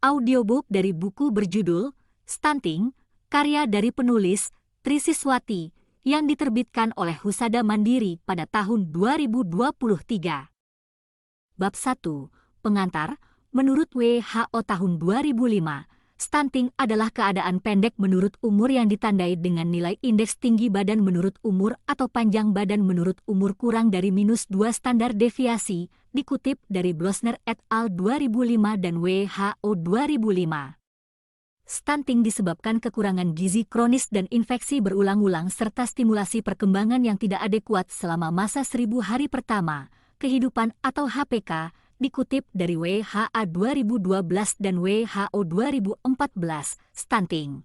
Audiobook dari buku berjudul Stunting, karya dari penulis Trisiswati, yang diterbitkan oleh Husada Mandiri pada tahun 2023. Bab 1. Pengantar. Menurut WHO tahun 2005, stunting adalah keadaan pendek menurut umur yang ditandai dengan nilai indeks tinggi badan menurut umur atau panjang badan menurut umur kurang dari -2 standar deviasi, dikutip dari Blosner et al. 2005 dan WHO 2005. Stunting disebabkan kekurangan gizi kronis dan infeksi berulang-ulang serta stimulasi perkembangan yang tidak adekuat selama masa 1000 hari pertama kehidupan atau HPK, dikutip dari WHO 2012 dan WHO 2014. Stunting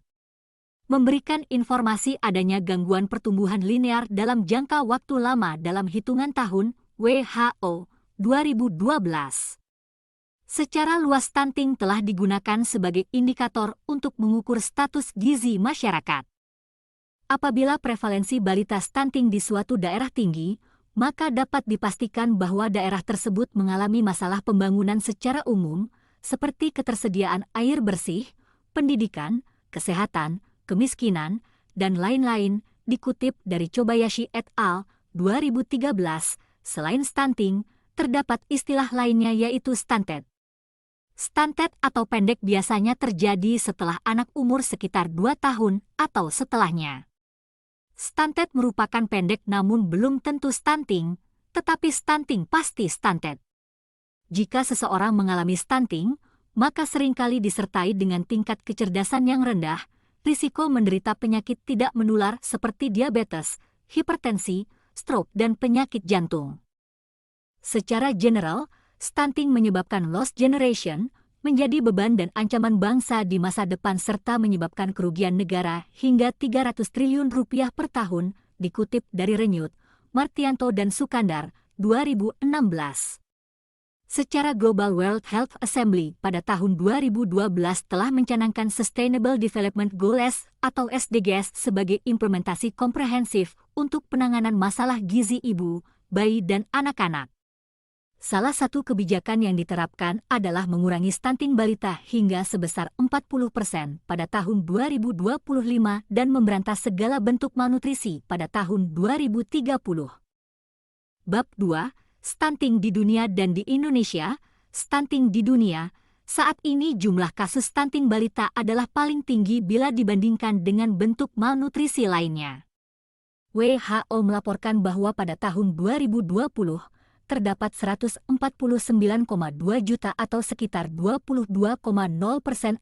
memberikan informasi adanya gangguan pertumbuhan linear dalam jangka waktu lama dalam hitungan tahun. WHO 2012. Secara luas stunting telah digunakan sebagai indikator untuk mengukur status gizi masyarakat. Apabila prevalensi balita stunting di suatu daerah tinggi, maka dapat dipastikan bahwa daerah tersebut mengalami masalah pembangunan secara umum, seperti ketersediaan air bersih, pendidikan, kesehatan, kemiskinan, dan lain-lain, dikutip dari Kobayashi et al. 2013. Selain stunting, terdapat istilah lainnya yaitu stunted. Stunted atau pendek biasanya terjadi setelah anak umur sekitar 2 tahun atau setelahnya. Stunted merupakan pendek namun belum tentu stunting, tetapi stunting pasti stunted. Jika seseorang mengalami stunting, maka seringkali disertai dengan tingkat kecerdasan yang rendah, risiko menderita penyakit tidak menular seperti diabetes, hipertensi, stroke, dan penyakit jantung. Secara general, stunting menyebabkan lost generation, menjadi beban dan ancaman bangsa di masa depan serta menyebabkan kerugian negara hingga 300 triliun rupiah per tahun, dikutip dari Renyut, Martianto dan Sukandar, 2016. Secara global World Health Assembly pada tahun 2012 telah mencanangkan Sustainable Development Goals atau SDGs sebagai implementasi komprehensif untuk penanganan masalah gizi ibu, bayi, dan anak-anak. Salah satu kebijakan yang diterapkan adalah mengurangi stunting balita hingga sebesar 40% pada tahun 2025 dan memberantas segala bentuk malnutrisi pada tahun 2030. Bab 2. Stunting di dunia dan di Indonesia. Stunting di dunia. Saat ini jumlah kasus stunting balita adalah paling tinggi bila dibandingkan dengan bentuk malnutrisi lainnya. WHO melaporkan bahwa pada tahun 2020, terdapat 149,2 juta atau sekitar 22,0%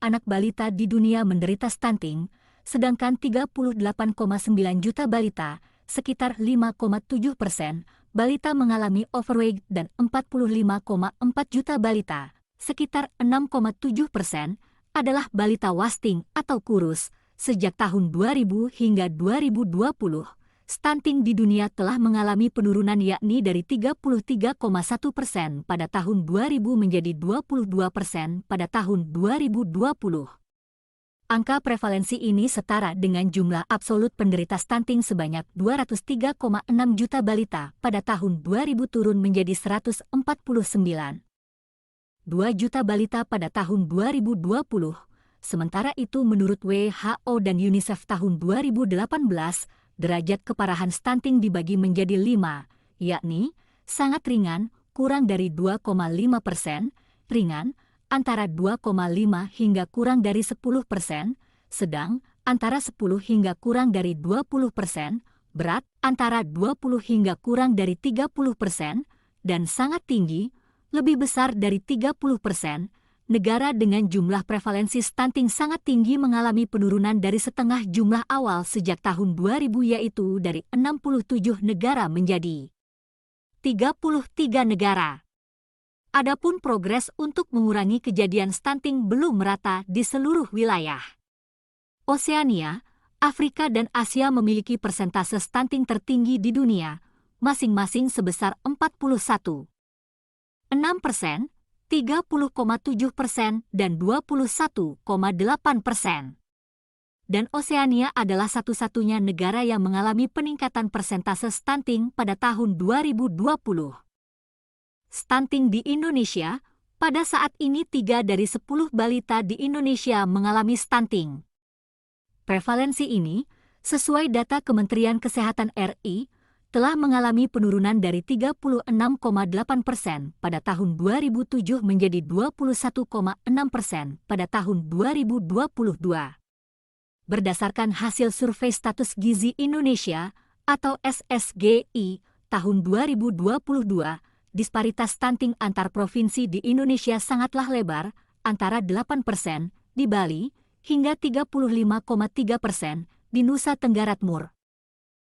anak balita di dunia menderita stunting, sedangkan 38,9 juta balita, sekitar 5,7%, balita mengalami overweight dan 45,4 juta balita, sekitar 6,7%, adalah balita wasting atau kurus. Sejak tahun 2000 hingga 2020, stunting di dunia telah mengalami penurunan yakni dari 33,1% pada tahun 2000 menjadi 22% pada tahun 2020. Angka prevalensi ini setara dengan jumlah absolut penderita stunting sebanyak 203,6 juta balita pada tahun 2000 turun menjadi 149,2 juta balita pada tahun 2020. Sementara itu menurut WHO dan UNICEF tahun 2018, derajat keparahan stunting dibagi menjadi 5, yakni sangat ringan, kurang dari 2,5%, ringan, antara 2,5 hingga kurang dari 10%, sedang, antara 10 hingga kurang dari 20%, berat, antara 20 hingga kurang dari 30%, dan sangat tinggi, lebih besar dari 30%. Negara dengan jumlah prevalensi stunting sangat tinggi mengalami penurunan dari setengah jumlah awal sejak tahun 2000 yaitu dari 67 negara menjadi 33 negara. Adapun progres untuk mengurangi kejadian stunting belum merata di seluruh wilayah. Oseania, Afrika dan Asia memiliki persentase stunting tertinggi di dunia, masing-masing sebesar 41,6%, 30,7% dan 21,8%. Dan Oseania adalah satu-satunya negara yang mengalami peningkatan persentase stunting pada tahun 2020. Stunting di Indonesia. Pada saat ini 3 dari 10 balita di Indonesia mengalami stunting. Prevalensi ini, sesuai data Kementerian Kesehatan RI, telah mengalami penurunan dari 36,8% pada tahun 2007 menjadi 21,6% pada tahun 2022. Berdasarkan hasil Survei Status Gizi Indonesia atau SSGI tahun 2022, disparitas stunting antar provinsi di Indonesia sangatlah lebar, antara 8% di Bali hingga 35,3% di Nusa Tenggara Timur.